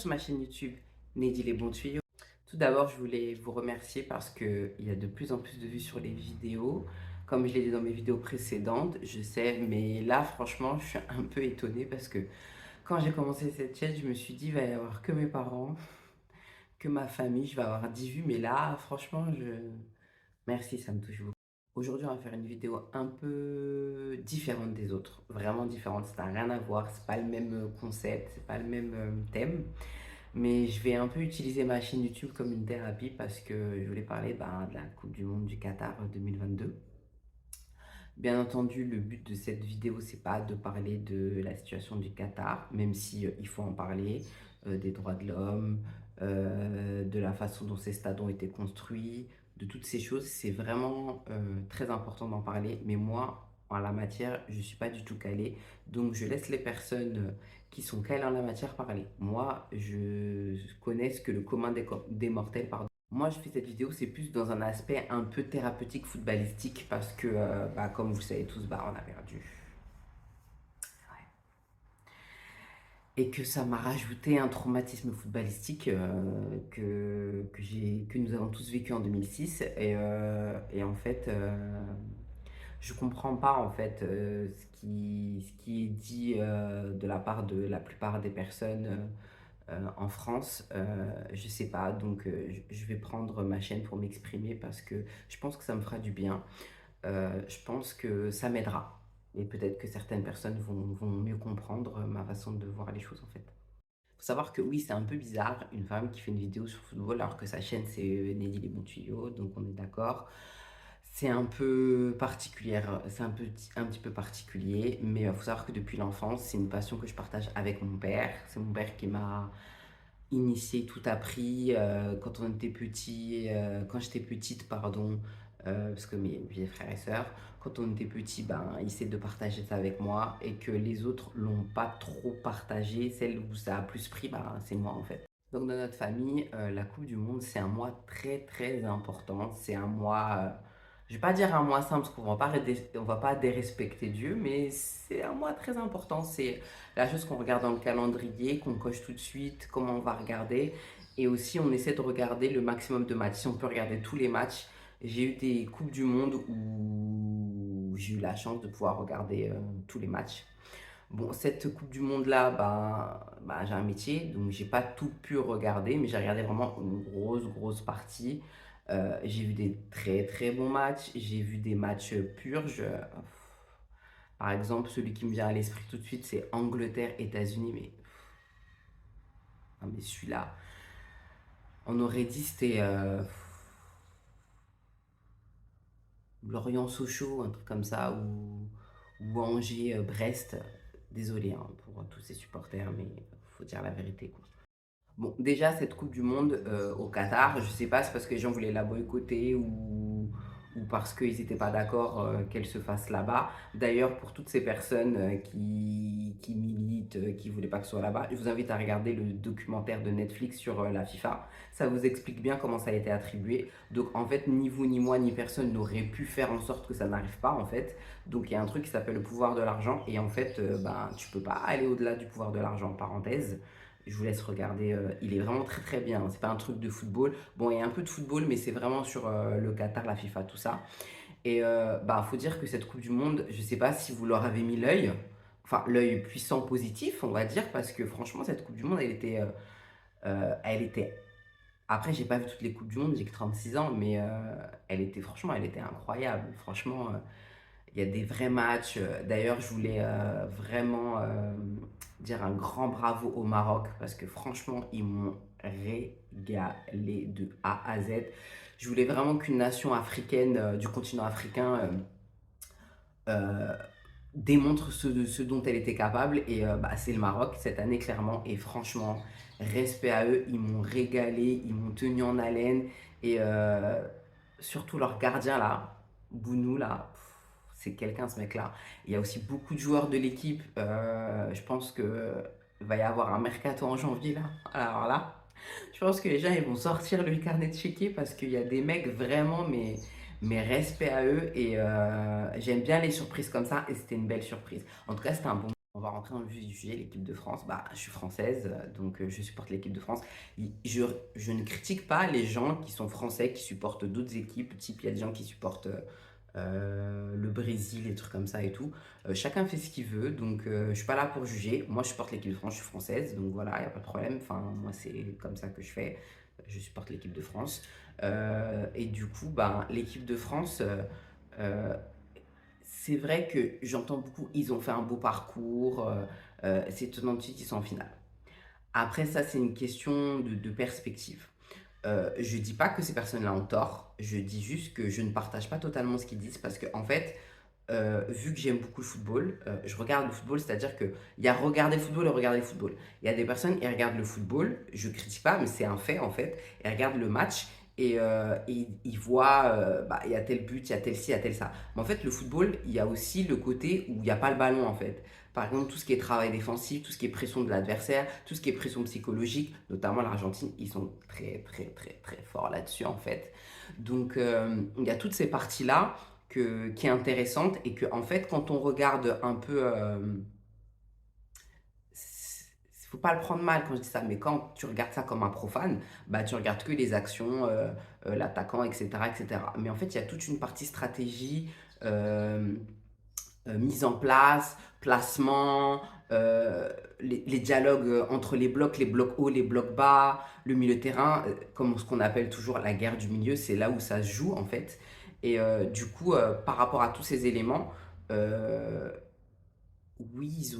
sur ma chaîne YouTube Neddy les bons tuyaux. Tout d'abord, je voulais vous remercier parce qu'il y a de plus en plus de vues sur les vidéos. Comme je l'ai dit dans mes vidéos précédentes, je sais, mais là, franchement, je suis un peu étonnée parce que quand j'ai commencé cette chaîne, je me suis dit, il va y avoir que mes parents, que ma famille, je vais avoir 10 vues. Mais là, franchement, merci, ça me touche beaucoup. Aujourd'hui, on va faire une vidéo un peu différente des autres, vraiment différente. Ça n'a rien à voir, c'est pas le même concept, c'est pas le même thème. Mais je vais un peu utiliser ma chaîne YouTube comme une thérapie parce que je voulais parler de la Coupe du Monde du Qatar 2022. Bien entendu, le but de cette vidéo, c'est pas de parler de la situation du Qatar, même si il faut en parler, des droits de l'homme, de la façon dont ces stades ont été construits, de toutes ces choses. C'est vraiment très important d'en parler. Mais moi, en la matière, je suis pas du tout calée. Donc, je laisse les personnes qui sont calées en la matière parler. Moi, je connais ce que le commun des mortels, pardon. Moi, je fais cette vidéo, c'est plus dans un aspect un peu thérapeutique, footballistique, parce que, comme vous savez tous, on a perdu. Ouais. Et que ça m'a rajouté un traumatisme footballistique que nous avons tous vécu en 2006. Et en fait, je comprends pas en fait ce qui est dit de la part de la plupart des personnes en France. Je sais pas, donc je vais prendre ma chaîne pour m'exprimer parce que je pense que ça me fera du bien. Je pense que ça m'aidera. Et peut-être que certaines personnes vont mieux comprendre ma façon de voir les choses en fait. Faut savoir que oui, c'est un peu bizarre, une femme qui fait une vidéo sur le football alors que sa chaîne c'est Neddy les bons tuyaux, donc on est d'accord. C'est un peu particulier, c'est un petit peu particulier, mais il faut savoir que depuis l'enfance, c'est une passion que je partage avec mon père. C'est mon père qui m'a initié, tout appris quand on était petit, quand j'étais petite, pardon, parce que mes frères et sœurs, quand on était petit, il essaie de partager ça avec moi et que les autres l'ont pas trop partagé. Celle où ça a plus pris, c'est moi en fait. Donc dans notre famille, la Coupe du Monde, c'est un mois très très important. C'est un mois, je vais pas dire un mois simple parce on va pas dérespecter Dieu, mais c'est un mois très important. C'est la chose qu'on regarde dans le calendrier, qu'on coche tout de suite, comment on va regarder. Et aussi, on essaie de regarder le maximum de matchs. Si on peut regarder tous les matchs, j'ai eu des Coupes du Monde où j'ai eu la chance de pouvoir regarder tous les matchs. Bon, cette Coupe du Monde-là, j'ai un métier, donc j'ai pas tout pu regarder, mais j'ai regardé vraiment une grosse partie. J'ai vu des très très bons matchs, j'ai vu des matchs purges. Par exemple, celui qui me vient à l'esprit tout de suite, c'est Angleterre-États-Unis, mais celui-là, on aurait dit c'était Lorient-Sochaux, un truc comme ça, ou Angers-Brest. Désolé hein, pour tous ces supporters, mais faut dire la vérité, quoi. Bon, déjà, cette Coupe du Monde au Qatar, je sais pas, c'est parce que les gens voulaient la boycotter ou parce qu'ils n'étaient pas d'accord qu'elle se fasse là-bas. D'ailleurs, pour toutes ces personnes qui militent, qui voulaient pas que ce soit là-bas, je vous invite à regarder le documentaire de Netflix sur la FIFA. Ça vous explique bien comment ça a été attribué. Donc, en fait, ni vous, ni moi, ni personne n'aurait pu faire en sorte que ça n'arrive pas, en fait. Donc, il y a un truc qui s'appelle le pouvoir de l'argent. Et en fait, tu peux pas aller au-delà du pouvoir de l'argent, parenthèse. Je vous laisse regarder, il est vraiment très très bien, hein. C'est pas un truc de football. Bon, il y a un peu de football, mais c'est vraiment sur le Qatar, la FIFA, tout ça. Et faut dire que cette Coupe du Monde, je sais pas si vous leur avez mis l'œil, enfin l'œil puissant positif, on va dire, parce que franchement, cette Coupe du Monde, elle était. Après, j'ai pas vu toutes les Coupes du Monde, j'ai que 36 ans, mais franchement, elle était incroyable. Franchement, il y a des vrais matchs. D'ailleurs, je voulais vraiment dire un grand bravo au Maroc parce que franchement, ils m'ont régalé de A à Z. Je voulais vraiment qu'une nation africaine du continent africain euh, démontre ce dont elle était capable. Et c'est le Maroc cette année, clairement. Et franchement, respect à eux. Ils m'ont régalé, ils m'ont tenu en haleine. Et surtout leur gardien là, Bounou là. C'est quelqu'un ce mec-là. Il y a aussi beaucoup de joueurs de l'équipe. Je pense que va y avoir un mercato en janvier là. Alors là, je pense que les gens ils vont sortir le carnet de chéquier parce qu'il y a des mecs vraiment, mais respect à eux. Et j'aime bien les surprises comme ça. Et c'était une belle surprise. En tout cas, c'était un bon On va rentrer dans le vif du sujet, l'équipe de France. Bah, je suis française, donc je supporte l'équipe de France. Je ne critique pas les gens qui sont français, qui supportent d'autres équipes. Type, il y a des gens qui supportent le Brésil, des trucs comme ça et tout. Chacun fait ce qu'il veut, donc je suis pas là pour juger. Moi, je supporte l'équipe de France, je suis française, donc voilà, il n'y a pas de problème. Enfin, moi, c'est comme ça que je fais. Je supporte l'équipe de France. Et du coup, bah, l'équipe de France, euh, c'est vrai que j'entends beaucoup, ils ont fait un beau parcours, c'est étonnant de suite, qu'ils sont en finale. Après, ça, c'est une question de perspective. Je dis pas que ces personnes-là ont tort, je dis juste que je ne partage pas totalement ce qu'ils disent parce que, en fait, vu que j'aime beaucoup le football, je regarde le football, c'est-à-dire qu'il y a regarder le football et regarder le football. Il y a des personnes, qui regardent le football, je critique pas, mais c'est un fait en fait, ils regardent le match et ils voient, bah, il y a tel but, il y a tel ci, il y a tel ça. Mais en fait, le football, il y a aussi le côté où il n'y a pas le ballon en fait. Par exemple, tout ce qui est travail défensif, tout ce qui est pression de l'adversaire, tout ce qui est pression psychologique, notamment l'Argentine, ils sont très très très très forts là-dessus en fait. Donc il y a toutes ces parties-là qui est intéressante et que en fait quand on regarde un peu faut pas le prendre mal quand je dis ça, mais quand tu regardes ça comme un profane, bah tu regardes que les actions, l'attaquant, etc., etc. Mais en fait, il y a toute une partie stratégie, euh, mise en place, placement, les dialogues entre les blocs hauts, les blocs bas, le milieu de terrain, comme ce qu'on appelle toujours la guerre du milieu, c'est là où ça se joue en fait. Et du coup, par rapport à tous ces éléments, euh, oui,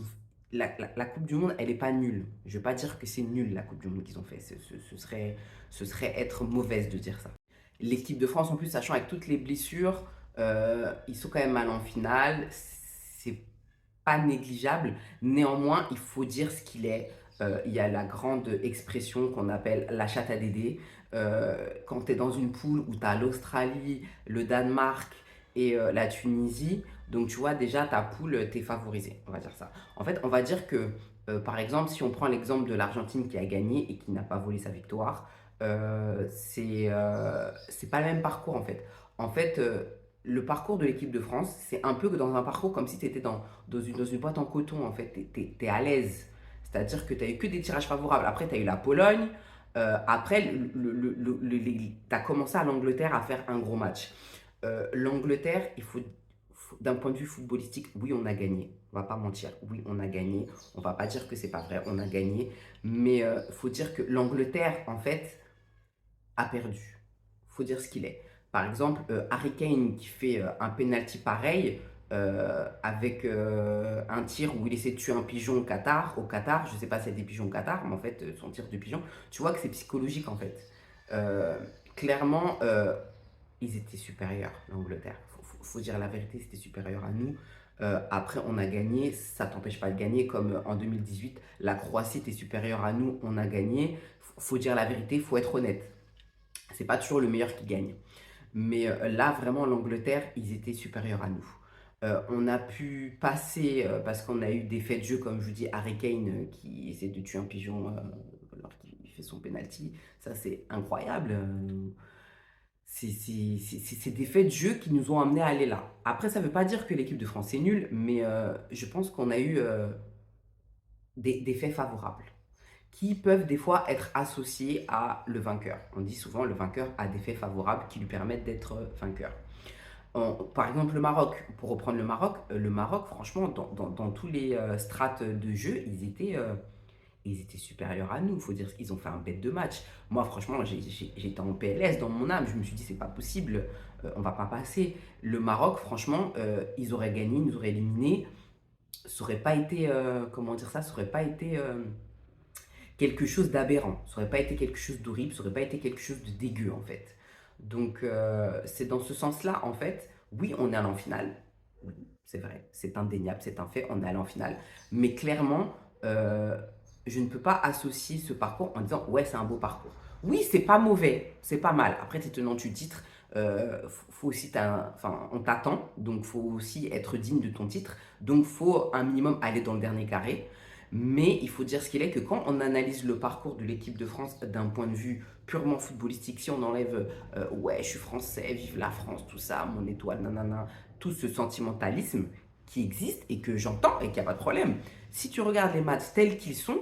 la Coupe du Monde, elle n'est pas nulle. Je ne vais pas dire que c'est nul la Coupe du Monde qu'ils ont fait. Ce serait être mauvaise de dire ça. L'équipe de France, en plus, sachant avec toutes les blessures, ils sont quand même mal en finale. C'est pas négligeable. Néanmoins, il faut dire ce qu'il est. Il y a la grande expression qu'on appelle la chatte à Dédé. Quand tu es dans une poule où tu as l'Australie, le Danemark et la Tunisie, donc tu vois déjà ta poule, t'es favorisé, on va dire ça. En fait, on va dire que, par exemple, si on prend l'exemple de l'Argentine qui a gagné et qui n'a pas volé sa victoire, c'est pas le même parcours en fait. En fait, le parcours de l'équipe de France, c'est un peu que dans un parcours comme si tu étais dans une boîte en coton, en fait. Tu es à l'aise. C'est-à-dire que tu as eu que des tirages favorables. Après, tu as eu la Pologne. Après, tu as commencé à l'Angleterre à faire un gros match. L'Angleterre, d'un point de vue footballistique, oui, on a gagné. On va pas mentir. Oui, on a gagné. On va pas dire que c'est pas vrai. On a gagné. Mais il faut dire que l'Angleterre, en fait, a perdu. Faut dire ce qu'il est. Par exemple, Harry Kane qui fait un penalty pareil avec un tir où il essaie de tuer un pigeon au Qatar. Au Qatar, je sais pas si c'est des pigeons au Qatar, mais en fait, son tir de pigeon, tu vois que c'est psychologique en fait. Euh, Clairement, ils étaient supérieurs, l'Angleterre. Faut dire la vérité, c'était supérieur à nous. Après, on a gagné, ça t'empêche pas de gagner, comme en 2018, la Croatie était supérieure à nous, on a gagné. Faut dire la vérité, faut être honnête. C'est pas toujours le meilleur qui gagne. Mais là, vraiment, l'Angleterre, ils étaient supérieurs à nous. On a pu passer, parce qu'on a eu des faits de jeu, comme je vous dis, Harry Kane qui essaie de tuer un pigeon alors qu'il fait son penalty. Ça, c'est incroyable. C'est des faits de jeu qui nous ont amenés à aller là. Après, ça ne veut pas dire que l'équipe de France est nulle, mais je pense qu'on a eu des faits favorables qui peuvent des fois être associés à le vainqueur. On dit souvent le vainqueur a des faits favorables qui lui permettent d'être vainqueur. Par exemple, le Maroc, pour reprendre le Maroc, franchement, dans tous les strates de jeu, ils étaient supérieurs à nous. Il faut dire qu'ils ont fait un bête de match. Moi, franchement, j'étais en PLS dans mon âme. Je me suis dit, c'est pas possible, on va pas passer. Le Maroc, franchement, ils auraient gagné, ils nous auraient éliminés. Ça aurait pas été, comment dire ça, ça aurait pas été quelque chose d'aberrant. Ça aurait pas été quelque chose d'horrible, ça aurait pas été quelque chose de dégueu en fait. Donc c'est dans ce sens-là en fait, oui on est allé en finale, oui c'est vrai, c'est indéniable, c'est un fait, on est allé en finale, mais clairement je ne peux pas associer ce parcours en disant ouais c'est un beau parcours. Oui c'est pas mauvais, c'est pas mal. Après t'es tenant du titre, faut aussi enfin on t'attend, donc faut aussi être digne de ton titre, donc faut un minimum aller dans le dernier carré. Mais il faut dire ce qu'il est que quand on analyse le parcours de l'équipe de France d'un point de vue purement footballistique, si on enlève ouais, je suis français, vive la France, tout ça, mon étoile, nanana, tout ce sentimentalisme, qui existent et que j'entends et qu'il n'y a pas de problème. Si tu regardes les matchs tels qu'ils sont,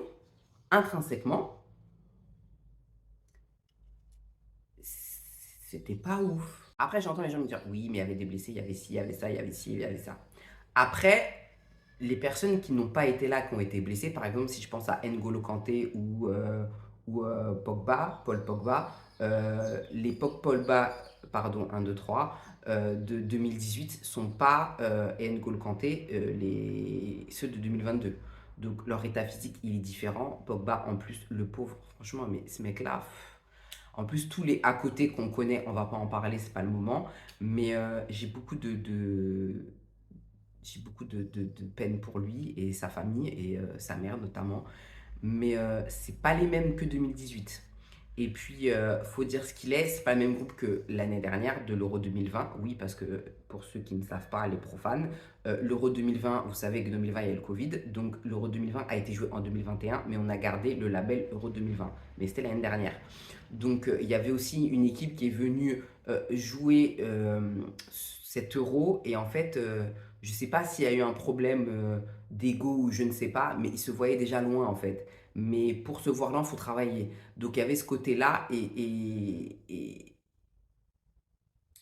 intrinsèquement, c'était pas ouf. Après, j'entends les gens me dire, oui, mais il y avait des blessés, il y avait ci, il y avait ça, il y avait ci, il y avait ça. Après, les personnes qui n'ont pas été là, qui ont été blessées, par exemple, si je pense à N'Golo Kanté ou Pogba, Paul Pogba, l'époque Pogba, pardon, 1, 2, 3, de 2018 sont pas, et N'Golo Kanté, ceux de 2022. Donc leur état physique, il est différent. Pogba, en plus, le pauvre, franchement, mais ce mec-là, en plus, tous les à côté qu'on connaît, on va pas en parler, c'est pas le moment. Mais j'ai beaucoup de peine pour lui et sa famille et sa mère notamment. Mais c'est pas les mêmes que 2018. Et puis, faut dire ce qu'il est, c'est pas le même groupe que l'année dernière de l'Euro 2020. Oui, parce que pour ceux qui ne savent pas, les profanes, l'Euro 2020, vous savez que 2020 il y a eu le Covid, donc l'Euro 2020 a été joué en 2021, mais on a gardé le label Euro 2020. Mais c'était l'année dernière. Donc il y avait aussi une équipe qui est venue jouer cet Euro et en fait, je ne sais pas s'il y a eu un problème d'ego ou je ne sais pas, mais ils se voyaient déjà loin en fait. Mais pour se voir là, il faut travailler. Donc il y avait ce côté-là et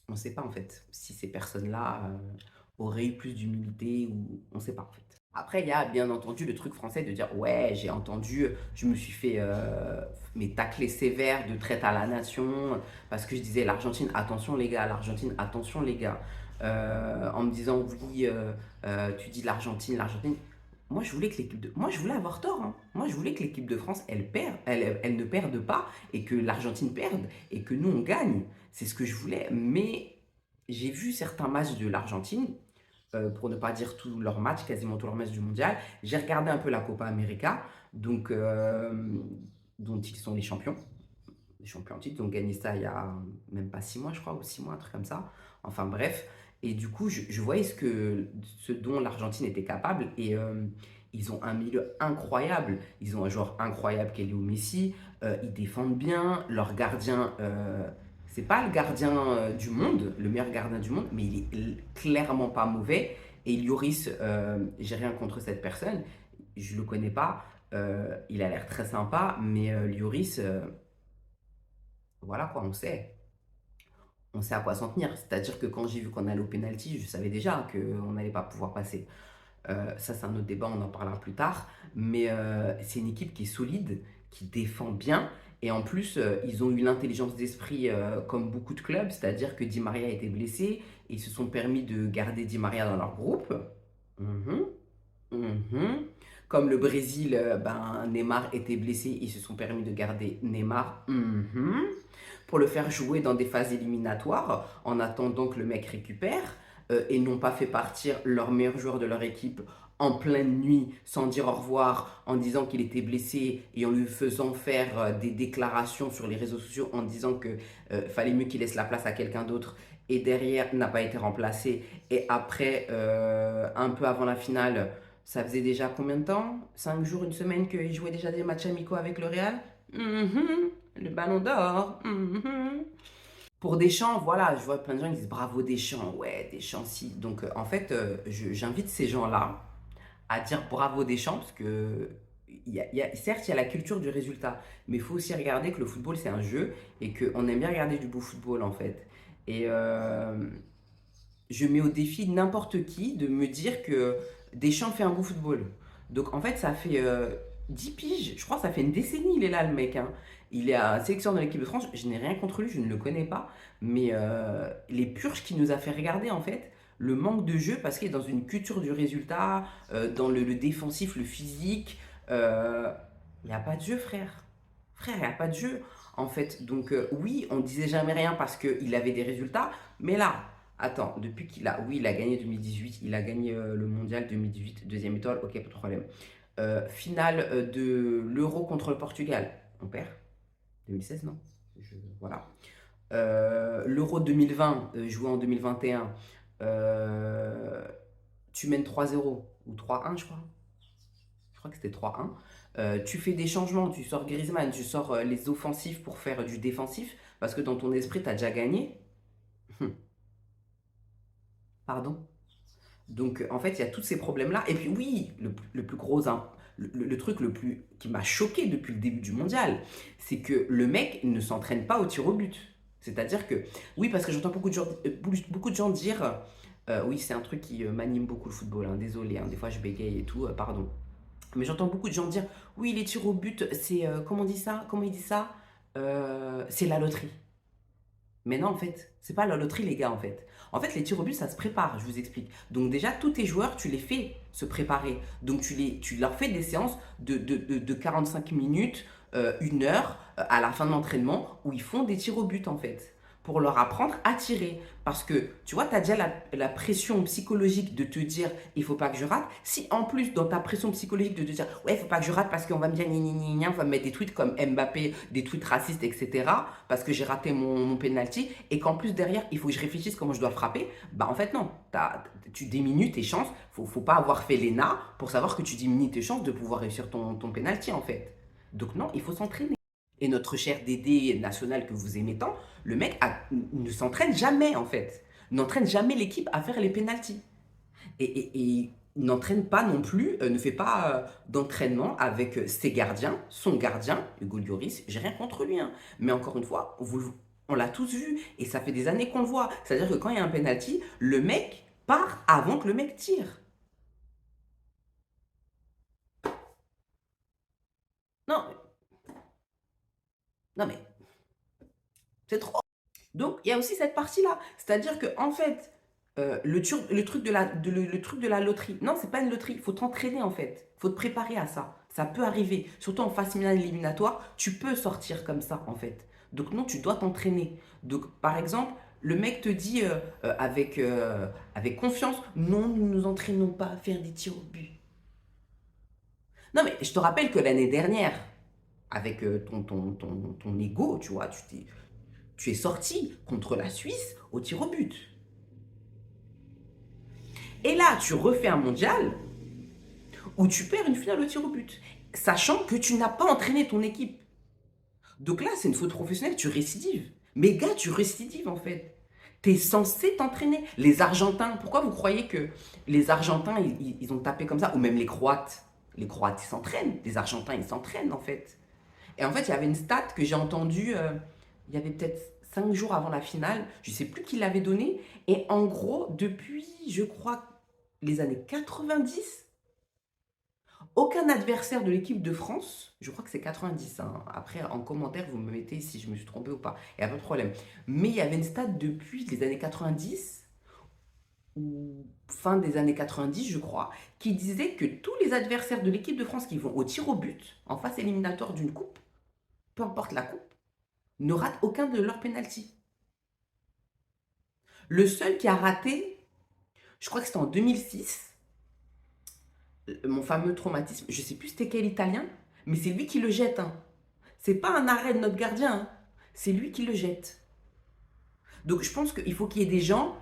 on ne sait pas en fait si ces personnes-là auraient eu plus d'humilité ou on ne sait pas en fait. Après, il y a bien entendu le truc français de dire ouais, j'ai entendu, je me suis fait mes taclés sévères de traite à la nation parce que je disais l'Argentine, attention les gars, l'Argentine, attention les gars. En me disant oui, tu dis l'Argentine, l'Argentine. Moi, je voulais avoir tort, hein. Moi, je voulais que l'équipe de France, elle perde, elle ne perde pas et que l'Argentine perde et que nous, on gagne. C'est ce que je voulais. Mais j'ai vu certains matchs de l'Argentine, pour ne pas dire tous leurs matchs, quasiment tous leurs matchs du mondial. J'ai regardé un peu la Copa América, donc, dont ils sont les champions en titre. Ils ont gagné ça il y a même pas 6 mois, je crois, ou 6 mois, un truc comme ça. Enfin bref. Et du coup, je voyais ce dont l'Argentine était capable. Et ils ont un milieu incroyable. Ils ont un joueur incroyable qui est Léo Messi. Ils défendent bien. Leur gardien, c'est pas le gardien du monde, le meilleur gardien du monde, mais il est clairement pas mauvais. Et Lloris, j'ai rien contre cette personne. Je le connais pas. Il a l'air très sympa, mais Lloris, voilà quoi, on sait. On sait à quoi s'en tenir. C'est-à-dire que quand j'ai vu qu'on allait au penalty, je savais déjà qu'on n'allait pas pouvoir passer. Ça, c'est un autre débat, on en parlera plus tard. Mais c'est une équipe qui est solide, qui défend bien. Et en plus, ils ont eu l'intelligence d'esprit comme beaucoup de clubs, c'est-à-dire que Di Maria a été blessé. Et ils se sont permis de garder Di Maria dans leur groupe. Mhm, mhm. Comme le Brésil, ben, Neymar était blessé, ils se sont permis de garder Neymar. Mhm, pour le faire jouer dans des phases éliminatoires en attendant que le mec récupère et n'ont pas fait partir leur meilleur joueur de leur équipe en pleine nuit sans dire au revoir, en disant qu'il était blessé et en lui faisant faire des déclarations sur les réseaux sociaux en disant que fallait mieux qu'il laisse la place à quelqu'un d'autre et derrière n'a pas été remplacé et après un peu avant la finale ça faisait déjà combien de temps? 5 jours, une semaine qu'il jouait déjà des matchs amicaux avec le Real. Mhm. Le ballon d'or. Mhm. Pour Deschamps, voilà, je vois plein de gens qui disent bravo Deschamps, ouais, Deschamps si. Donc en fait, j'invite ces gens-là à dire bravo Deschamps parce que certes, il y a la culture du résultat, mais il faut aussi regarder que le football c'est un jeu et qu'on aime bien regarder du beau football en fait. Et je mets au défi n'importe qui de me dire que Deschamps fait un beau football. Donc en fait, ça fait 10 piges, je crois que ça fait une décennie, il est là le mec, hein. Il est à sélectionneur de l'équipe de France, je n'ai rien contre lui, je ne le connais pas, mais les purges qu'il nous a fait regarder en fait, le manque de jeu parce qu'il est dans une culture du résultat, dans le défensif, le physique, il n'y a pas de jeu frère. Frère, il n'y a pas de jeu en fait. Donc oui, on disait jamais rien parce qu'il avait des résultats, mais là, attends, depuis qu'il a, oui, il a gagné 2018, il a gagné le mondial 2018, deuxième étoile, ok, pas de problème. Finale de l'Euro contre le Portugal, on perd. 2016, non? Voilà. L'Euro 2020, joué en 2021, euh, tu mènes 3-0 ou 3-1, je crois que c'était 3-1. Tu fais des changements, tu sors Griezmann, tu sors les offensifs pour faire du défensif, parce que dans ton esprit, tu as déjà gagné. Pardon? Donc, en fait, il y a tous ces problèmes-là. Et puis, oui, le plus gros, le truc qui m'a choqué depuis le début du mondial, c'est que le mec ne s'entraîne pas au tir au but. C'est-à-dire que, oui, parce que j'entends beaucoup de gens dire, oui, c'est un truc qui m'anime beaucoup le football, hein, désolé, hein, des fois je bégaye et tout, pardon. Mais j'entends beaucoup de gens dire, oui, les tirs au but, c'est, comment on dit ça? Comment il dit ça? C'est la loterie. Mais non, en fait, c'est pas la loterie, les gars, en fait. En fait, les tirs au but, ça se prépare, je vous explique. Donc déjà, tous tes joueurs, tu les fais se préparer. Donc tu leur fais des séances de 45 minutes, 1 heure, à la fin de l'entraînement, où ils font des tirs au but, en fait, pour leur apprendre à tirer. Parce que, tu vois, tu as déjà la pression psychologique de te dire, il faut pas que je rate. Si en plus, dans ta pression psychologique de te dire, ouais, il faut pas que je rate parce qu'on va me dire, gna, gna, gna, gna, on va me mettre des tweets comme Mbappé, des tweets racistes, etc., parce que j'ai raté mon penalty, et qu'en plus derrière, il faut que je réfléchisse comment je dois frapper, bah en fait non, tu diminues tes chances, faut pas avoir fait l'ENA pour savoir que tu diminues tes chances de pouvoir réussir ton penalty en fait. Donc non, il faut s'entraîner. Et notre cher Dédé national que vous aimez tant, le mec ne s'entraîne jamais en fait. N'entraîne jamais l'équipe à faire les pénaltys. Et n'entraîne pas non plus, ne fait pas d'entraînement avec ses gardiens, son gardien, Hugo Lloris, j'ai rien contre lui, hein. Mais encore une fois, on l'a tous vu, et ça fait des années qu'on le voit. C'est-à-dire que quand il y a un penalty, le mec part avant que le mec tire. Non, non mais c'est trop. Donc, il y a aussi cette partie-là. C'est-à-dire que en fait, le truc le truc de la loterie, non, c'est pas une loterie. Il faut t'entraîner, en fait. Il faut te préparer à ça. Ça peut arriver. Surtout en phase finale éliminatoire, tu peux sortir comme ça, en fait. Donc, non, tu dois t'entraîner. Donc, par exemple, le mec te dit avec confiance, non, nous ne nous entraînons pas à faire des tirs au but. Non, mais je te rappelle que l'année dernière, avec ton ego, tu vois, tu es sorti contre la Suisse au tir au but. Et là, tu refais un mondial où tu perds une finale au tir au but, sachant que tu n'as pas entraîné ton équipe. Donc là, c'est une faute professionnelle, tu récidives. Mais gars, tu récidives en fait. Tu es censé t'entraîner. Les Argentins, pourquoi vous croyez que les Argentins, ils ont tapé comme ça? Ou même les Croates. Les Croates, ils s'entraînent. Les Argentins, ils s'entraînent en fait. Et en fait, il y avait une stat que j'ai entendue, il y avait peut-être 5 jours avant la finale, je ne sais plus qui l'avait donnée. Et en gros, depuis, je crois, les années 90, aucun adversaire de l'équipe de France, je crois que c'est 90, hein. Après, en commentaire, vous me mettez si je me suis trompé ou pas, il n'y a pas de problème. Mais il y avait une stat depuis les années 90, ou fin des années 90, je crois, qui disait que tous les adversaires de l'équipe de France qui vont au tir au but, en phase éliminatoire d'une coupe, peu importe la coupe, ne ratent aucun de leurs pénaltys. Le seul qui a raté, je crois que c'était en 2006, mon fameux traumatisme, je ne sais plus c'était quel Italien, mais c'est lui qui le jette, hein. C'est pas un arrêt de notre gardien, hein. C'est lui qui le jette. Donc je pense qu'il faut qu'il y ait des gens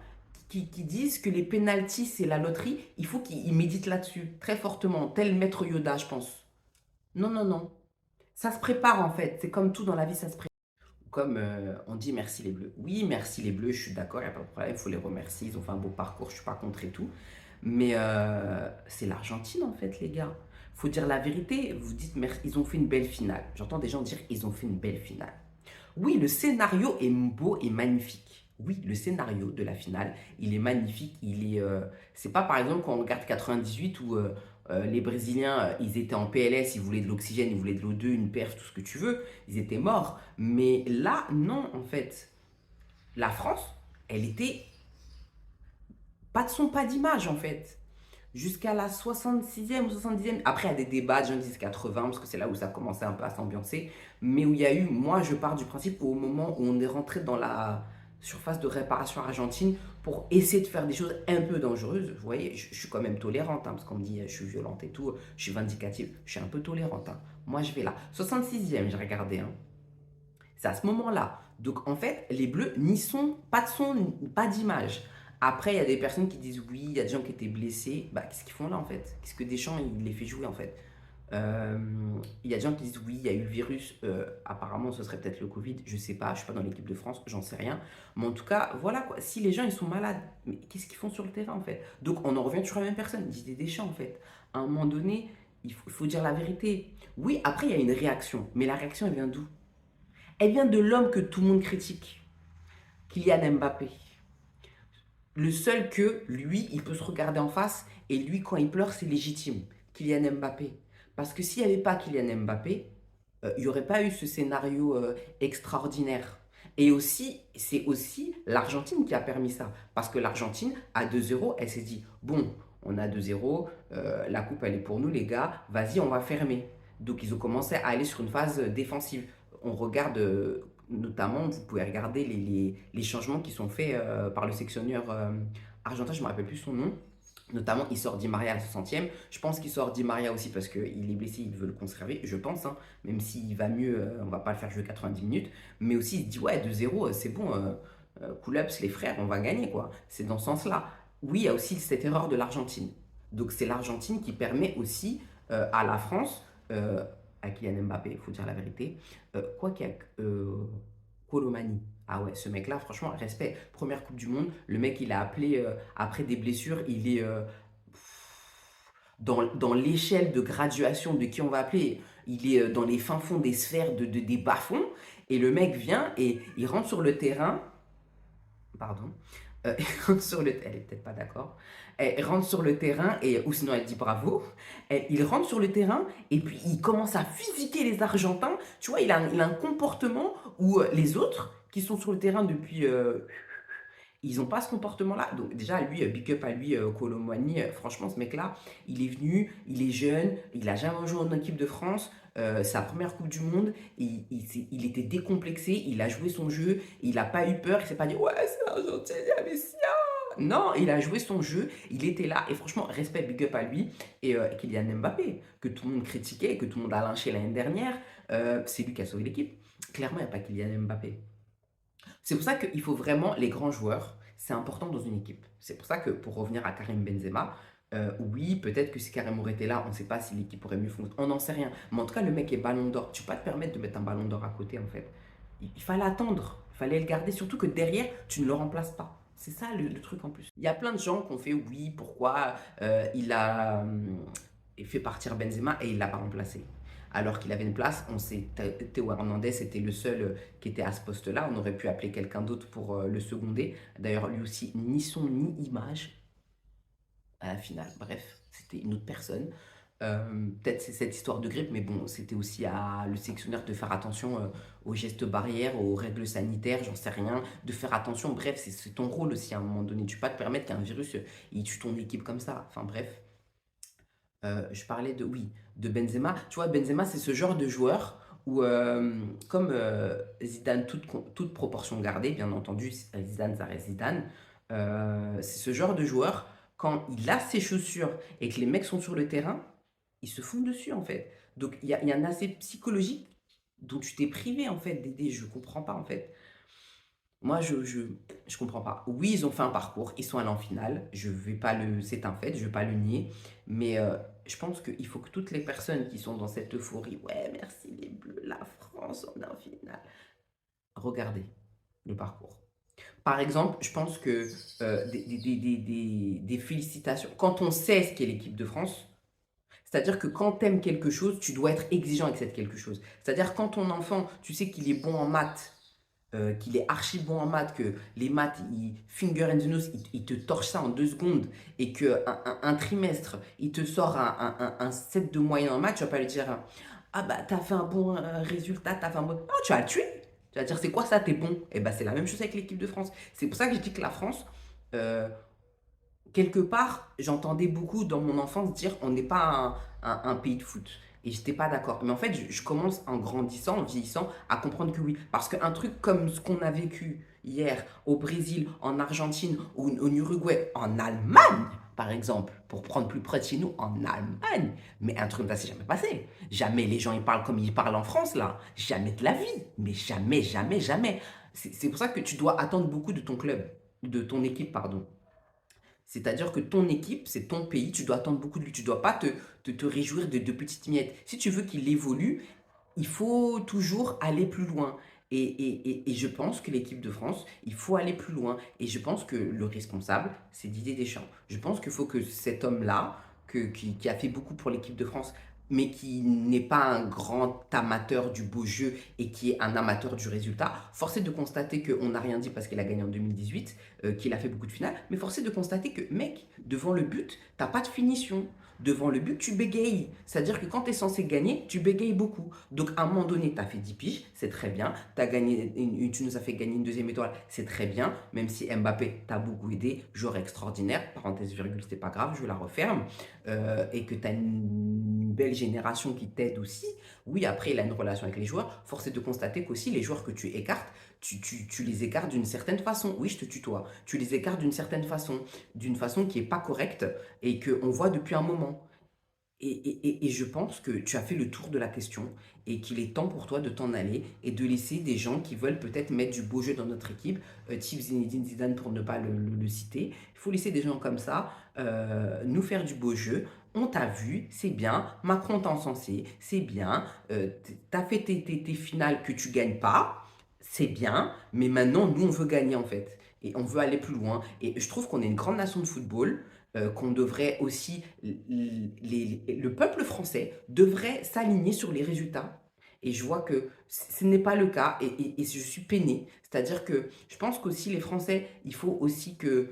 qui disent que les pénaltys c'est la loterie. Il faut qu'ils méditent là-dessus très fortement, tel maître Yoda, je pense. Non, non, non. Ça se prépare en fait. C'est comme tout dans la vie, ça se prépare. Comme on dit merci les Bleus. Oui, merci les Bleus, je suis d'accord, il n'y a pas de problème, il faut les remercier, ils ont fait un beau parcours, je ne suis pas contre et tout. Mais c'est l'Argentine en fait, les gars. Faut dire la vérité, vous dites merci, ils ont fait une belle finale. J'entends des gens dire ils ont fait une belle finale. Oui, le scénario est beau et magnifique. Oui, le scénario de la finale, il est magnifique. C'est pas par exemple quand on regarde 98 où les Brésiliens, ils étaient en PLS, ils voulaient de l'oxygène, ils voulaient de l'O2, une perf, tout ce que tu veux. Ils étaient morts. Mais là, non, en fait. La France, elle était pas de son, pas d'image, en fait. Jusqu'à la 66e ou 70e. Après, il y a des débats, gens disent 80, parce que c'est là où ça commençait un peu à s'ambiancer. Mais où il y a eu, moi, je pars du principe au moment où on est rentré dans la surface de réparation argentine pour essayer de faire des choses un peu dangereuses. Vous voyez, je suis quand même tolérante, hein, parce qu'on me dit je suis violente et tout, je suis vindicative. Je suis un peu tolérante, hein. Moi, je vais là. 66e, j'ai regardé, hein. C'est à ce moment-là. Donc en fait, les Bleus n'y sont pas de son, pas d'image. Après, il y a des personnes qui disent oui, il y a des gens qui étaient blessés. Bah, qu'est-ce qu'ils font là en fait? Qu'est-ce que Deschamps il les fait jouer en fait? Il y a des gens qui disent oui, il y a eu le virus. Apparemment, ce serait peut-être le Covid. Je sais pas, je suis pas dans l'équipe de France, j'en sais rien. Mais en tout cas, voilà quoi. Si les gens ils sont malades, mais qu'est-ce qu'ils font sur le terrain en fait? Donc on en revient toujours à la même personne, Didier Deschamps en fait. À un moment donné, il faut dire la vérité. Oui, après il y a une réaction, mais la réaction elle vient d'où? Elle vient de l'homme que tout le monde critique, Kylian Mbappé. Le seul que, lui, il peut se regarder en face et lui, quand il pleure, c'est légitime. Kylian Mbappé. Parce que s'il n'y avait pas Kylian Mbappé, il n'y aurait pas eu ce scénario extraordinaire. Et aussi, c'est aussi l'Argentine qui a permis ça. Parce que l'Argentine, à 2-0, elle s'est dit, bon, on a 2-0, la coupe, elle est pour nous, les gars, vas-y, on va fermer. Donc, ils ont commencé à aller sur une phase défensive. On regarde, notamment, vous pouvez regarder les changements qui sont faits par le sectionneur argentin, je ne me rappelle plus son nom. Notamment, il sort Di Maria à la 60e. Je pense qu'il sort Di Maria aussi parce qu'il est blessé, il veut le conserver, je pense. Hein. Même s'il va mieux, on va pas le faire jouer 90 minutes. Mais aussi, il se dit, ouais, 2-0, c'est bon, pull-ups, les frères, on va gagner, quoi. C'est dans ce sens-là. Oui, il y a aussi cette erreur de l'Argentine. Donc, c'est l'Argentine qui permet aussi à la France, à Kylian Mbappé, il faut dire la vérité, quoi qu'il y a Colomani. Ah ouais, ce mec-là, franchement, respect. Première Coupe du Monde, le mec, il a appelé après des blessures, il est dans l'échelle de graduation de qui on va appeler, il est dans les fins fonds des sphères des bas-fonds, et le mec vient et il rentre sur le terrain, pardon, il rentre sur le, elle est peut-être pas d'accord, elle rentre sur le terrain, ou sinon elle dit bravo, il rentre sur le terrain, et puis il commence à physiquer les Argentins, tu vois, il a un comportement où les autres, qui sont sur le terrain depuis ils n'ont pas ce comportement-là. Donc déjà, lui, big up à lui, Kolo Muani. Franchement, ce mec-là, il est venu, il est jeune, il n'a jamais joué en équipe de France. Sa première Coupe du Monde, il était décomplexé, il a joué son jeu, il n'a pas eu peur, il s'est pas dit ouais, c'est l'Argentine, il y a Messi. Non, il a joué son jeu, il était là, et franchement, respect, big up à lui. Et Kylian Mbappé, que tout le monde critiquait, que tout le monde a lynché l'année dernière, c'est lui qui a sauvé l'équipe. Clairement, il n'y a pas Kylian Mbappé. C'est pour ça qu'il faut vraiment les grands joueurs, c'est important dans une équipe. C'est pour ça que, pour revenir à Karim Benzema, oui, peut-être que si Karim aurait été là, on ne sait pas si l'équipe aurait mieux fonctionné. On n'en sait rien. Mais en tout cas, le mec est ballon d'or. Tu peux pas te permettre de mettre un ballon d'or à côté, en fait. Il fallait attendre. Il fallait le garder. Surtout que derrière, tu ne le remplaces pas. C'est ça le truc en plus. Il y a plein de gens qui ont fait oui, pourquoi il a fait partir Benzema et il ne l'a pas remplacé alors qu'il avait une place. On sait, Théo Hernandez était le seul qui était à ce poste-là. On aurait pu appeler quelqu'un d'autre pour le seconder. D'ailleurs, lui aussi, ni son ni image à la finale. Bref, c'était une autre personne. Peut-être c'est cette histoire de grippe, mais bon, c'était aussi à le sélectionneur de faire attention aux gestes barrières, aux règles sanitaires, j'en sais rien, de faire attention. Bref, c'est ton rôle aussi à un moment donné. Tu peux pas te permettre qu'un virus il tue ton équipe comme ça. Enfin bref. Je parlais de, oui, de Benzema. Tu vois, Benzema, c'est ce genre de joueur où, comme Zidane, toute proportion gardée, bien entendu, Zidane, ça reste Zidane, c'est ce genre de joueur, quand il a ses chaussures et que les mecs sont sur le terrain, ils se font dessus, en fait. Donc, il y a un aspect psychologique dont tu t'es privé, en fait, d'aider. Je comprends pas, en fait. Moi, je comprends pas. Oui, ils ont fait un parcours, ils sont allés en finale. Je vais pas c'est un fait, je vais pas le nier. Mais je pense qu'il faut que toutes les personnes qui sont dans cette euphorie, ouais, merci les Bleus, la France, on est en finale. Regardez le parcours. Par exemple, je pense que des félicitations. Quand on sait ce qu'est l'équipe de France, c'est-à-dire que quand tu aimes quelque chose, tu dois être exigeant avec cette quelque chose. C'est-à-dire quand ton enfant, tu sais qu'il est bon en maths, qu'il est archi bon en maths, que les maths, finger in the nose, il te torche ça en 2 secondes, et qu'un un trimestre, il te sort un 7 de moyenne en maths, tu vas pas lui dire ah bah t'as fait un bon résultat, t'as fait un bon. Non, tu vas le tuer. Tu vas dire c'est quoi ça, t'es bon. Et bah c'est la même chose avec l'équipe de France. C'est pour ça que je dis que la France, euh, quelque part, j'entendais beaucoup dans mon enfance dire on n'est pas un pays de foot. Et j'étais pas d'accord. Mais en fait, je commence en grandissant, en vieillissant, à comprendre que oui. Parce qu'un truc comme ce qu'on a vécu hier au Brésil, en Argentine, ou en Uruguay, en Allemagne, par exemple, pour prendre plus près de chez nous, en Allemagne. Mais un truc comme ça, c'est jamais passé. Jamais les gens ils parlent comme ils parlent en France, là. Jamais de la vie. Mais jamais, jamais, jamais. C'est pour ça que tu dois attendre beaucoup de ton club, de ton équipe, pardon. C'est-à-dire que ton équipe, c'est ton pays, tu dois attendre beaucoup de lui. Tu ne dois pas te réjouir de petites miettes. Si tu veux qu'il évolue, il faut toujours aller plus loin. Et je pense que l'équipe de France, il faut aller plus loin. Et je pense que le responsable, c'est Didier Deschamps. Je pense qu'il faut que cet homme-là, qui a fait beaucoup pour l'équipe de France, mais qui n'est pas un grand amateur du beau jeu et qui est un amateur du résultat, force est de constater qu'on n'a rien dit parce qu'il a gagné en 2018, qu'il a fait beaucoup de finales, mais force est de constater que, mec, devant le but, t'as pas de finition. Devant le but, tu bégayes. C'est-à-dire que quand tu es censé gagner, tu bégayes beaucoup. Donc, à un moment donné, tu as fait 10 piges, c'est très bien. Tu nous as fait gagner une deuxième étoile, c'est très bien. Même si Mbappé t'a beaucoup aidé, joueur extraordinaire, parenthèse virgule, c'est pas grave, je la referme. Et que tu as une belle génération qui t'aide aussi. Oui, après, il a une relation avec les joueurs. Force est de constater qu'aussi, les joueurs que tu écartes, tu les écartes d'une certaine façon. Oui, je te tutoie. Tu les écartes d'une façon qui n'est pas correcte et qu'on voit depuis un moment. Et je pense que tu as fait le tour de la question et qu'il est temps pour toi de t'en aller et de laisser des gens qui veulent peut-être mettre du beau jeu dans notre équipe, type Zinedine Zidane pour ne pas le citer. Il faut laisser des gens comme ça nous faire du beau jeu. On t'a vu, c'est bien. Macron t'a encensé, c'est bien. T'as fait tes finales que tu gagnes pas, c'est bien. Mais maintenant, nous, on veut gagner en fait. Et on veut aller plus loin. Et je trouve qu'on est une grande nation de football qu'on devrait aussi, le peuple français devrait s'aligner sur les résultats. Et je vois que ce n'est pas le cas et je suis peiné. C'est-à-dire que je pense qu'aussi les Français, il faut aussi que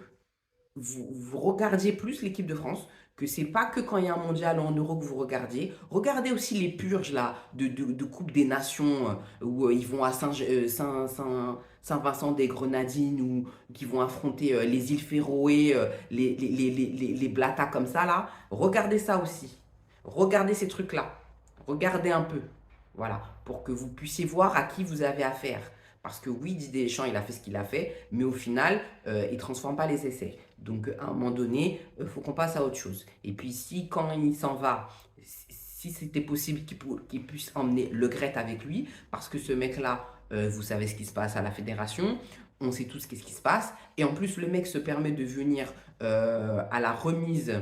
vous regardiez plus l'équipe de France, que c'est pas que quand il y a un mondial en Euro que vous regardiez. Regardez aussi les purges là, de Coupe des Nations où ils vont à Saint-Vincent des Grenadines ou qui vont affronter les îles Féroé, les Blata comme ça là. Regardez ça aussi. Regardez ces trucs-là. Regardez un peu. Voilà. Pour que vous puissiez voir à qui vous avez affaire. Parce que oui, Didier Deschamps, il a fait ce qu'il a fait, mais au final, il ne transforme pas les essais. Donc, à un moment donné, il faut qu'on passe à autre chose. Et puis, si quand il s'en va, si c'était possible qu'il puisse emmener Le Gret avec lui, parce que ce mec-là, vous savez ce qui se passe à la fédération, on sait tous qu'est-ce qui se passe. Et en plus, le mec se permet de venir à la remise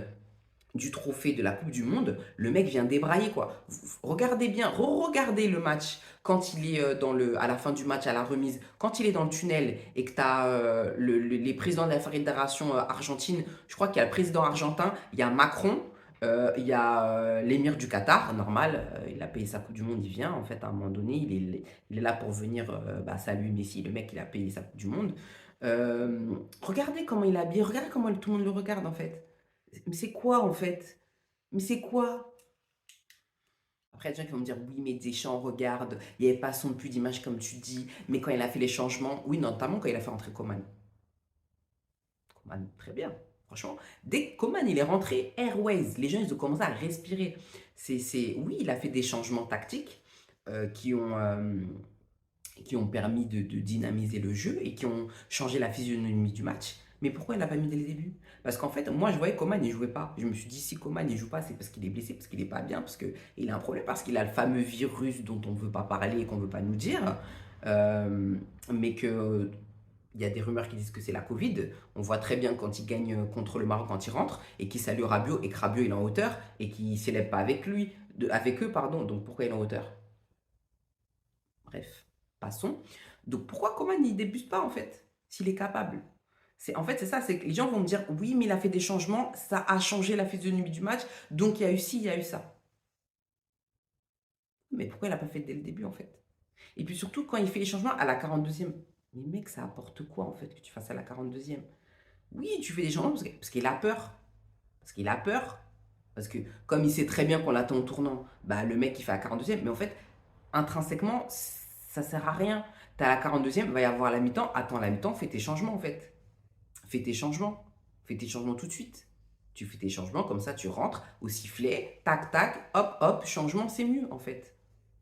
du trophée de la Coupe du Monde, le mec vient débrailler quoi. Regardez bien, regardez le match quand il est à la fin du match, à la remise, quand il est dans le tunnel et que tu as les présidents de la fédération argentine, je crois qu'il y a le président argentin, il y a Macron, il y a l'émir du Qatar, normal, il a payé sa Coupe du Monde, il vient en fait à un moment donné, il est là pour venir saluer Messi, le mec il a payé sa Coupe du Monde. Regardez comment il est habillé, regardez comment tout le monde le regarde en fait. Mais c'est quoi en fait? Mais c'est quoi? Après, il y a des gens qui vont me dire, oui, mais Deschamps, regarde, il n'y avait pas son plus d'image comme tu dis, mais quand il a fait les changements, oui, notamment quand il a fait rentrer Coman. Coman, très bien. Franchement, dès que Coman il est rentré, Airways, les gens ils ont commencé à respirer. Oui, il a fait des changements tactiques qui ont permis de dynamiser le jeu et qui ont changé la physionomie du match. Mais pourquoi il l'a pas mis dès le début? Parce qu'en fait, moi je voyais Coman il jouait pas. Je me suis dit si Coman il joue pas, c'est parce qu'il est blessé, parce qu'il est pas bien, parce qu'il a un problème, parce qu'il a le fameux virus dont on ne veut pas parler et qu'on ne veut pas nous dire. Mais que il y a des rumeurs qui disent que c'est la Covid. On voit très bien quand il gagne contre le Maroc quand il rentre et qu'il salue Rabiot et que Rabiot il est en hauteur et qu'il ne s'élève pas avec lui, avec eux pardon. Donc pourquoi il est en hauteur? Bref, passons. Donc pourquoi Coman il débute pas en fait s'il est capable? En fait c'est ça, c'est que les gens vont me dire oui mais il a fait des changements, ça a changé la physionomie du match, donc il y a eu ci, il y a eu ça. Mais pourquoi il n'a pas fait dès le début en fait? Et puis surtout quand il fait les changements à la 42e. Mais mec ça apporte quoi en fait que tu fasses à la 42e? Oui tu fais des changements parce qu'il a peur. Parce qu'il a peur. Parce que comme il sait très bien qu'on l'attend au tournant, bah le mec il fait à la 42e. Mais en fait intrinsèquement, ça sert à rien. T'es à la 42e, il va y avoir la mi-temps. Attends la mi-temps, fais tes changements en fait. Fais tes changements. Fais tes changements tout de suite. Tu fais tes changements, comme ça tu rentres au sifflet, tac tac, hop hop, changement, c'est mieux en fait.